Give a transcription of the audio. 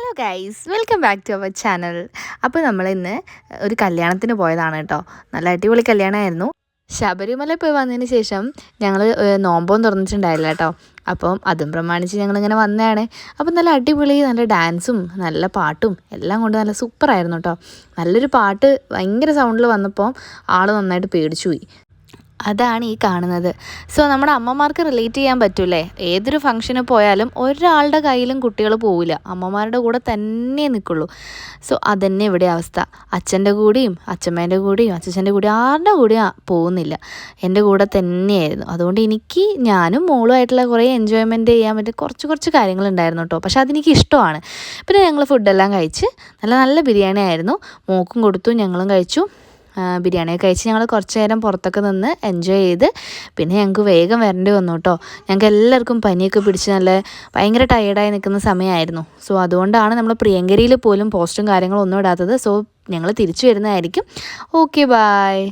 Hello guys, welcome back to our channel. അപ്പോൾ നമ്മളിന്ന് ഒരു കല്യാണത്തിന് പോയതാണ് കേട്ടോ. നല്ല അടിപൊളി കല്യാണമായിരുന്നു. ശബരിമല പോയി വന്നതിന് ശേഷം ഞങ്ങൾ നോമ്പൊന്നും തുറന്നിട്ടുണ്ടായില്ല കേട്ടോ. അപ്പം അതും പ്രമാണിച്ച് ഞങ്ങളിങ്ങനെ വന്നതാണ്. അപ്പം നല്ല അടിപൊളി, നല്ല ഡാൻസും നല്ല പാട്ടും എല്ലാം കൊണ്ട് നല്ല സൂപ്പറായിരുന്നു കേട്ടോ. നല്ലൊരു പാട്ട് ഭയങ്കര സൗണ്ടിൽ വന്നപ്പോൾ ആൾ നന്നായിട്ട് പേടിച്ചു പോയി. അതാണ് ഈ കാണുന്നത്. സോ നമ്മുടെ അമ്മമാർക്ക് റിലേറ്റ് ചെയ്യാൻ പറ്റൂലേ, ഏതൊരു ഫംഗ്ഷന് പോയാലും ഒരാളുടെ കയ്യിലും കുട്ടികൾ പോവില്ല, അമ്മമാരുടെ കൂടെ തന്നെ നിൽക്കുള്ളൂ. സോ അതന്നെ ഇവിടെ അവസ്ഥ. അച്ഛൻ്റെ കൂടെയും അച്ഛമ്മേൻ്റെ കൂടെയും അച്ഛൻ്റെ കൂടെയും ആരുടെ കൂടെയും പോകുന്നില്ല, എൻ്റെ കൂടെ തന്നെയായിരുന്നു. അതുകൊണ്ട് ഞാനും മോളുമായിട്ടുള്ള കുറേ എൻജോയ്മെൻറ്റ് ചെയ്യാൻ പറ്റിയ കുറച്ച് കാര്യങ്ങളുണ്ടായിരുന്നു കേട്ടോ. പക്ഷെ അതെനിക്ക് ഇഷ്ടമാണ്. പിന്നെ ഞങ്ങൾ ഫുഡെല്ലാം കഴിച്ച് നല്ല ബിരിയാണി ആയിരുന്നു. മോക്കും കൊടുത്തു, ഞങ്ങളും കഴിച്ചു. ബിരിയാണിയൊക്കെ കഴിച്ച് ഞങ്ങൾ കുറച്ച് നേരം പുറത്തൊക്കെ നിന്ന് എൻജോയ് ചെയ്ത് പിന്നെ ഞങ്ങൾക്ക് വേഗം വരേണ്ടി വന്നു കേട്ടോ. ഞങ്ങൾക്ക് എല്ലാവർക്കും പനിയൊക്കെ പിടിച്ച് ഭയങ്കര ടയേർഡായി നിൽക്കുന്ന സമയമായിരുന്നു. സോ അതുകൊണ്ടാണ് നമ്മൾ പ്രിയങ്കരിയിൽ പോലും പോസ്റ്റും കാര്യങ്ങളും ഒന്നും ഇടാത്തത്. സോ ഞങ്ങൾ തിരിച്ചു വരുന്നതായിരിക്കും. Okay, bye.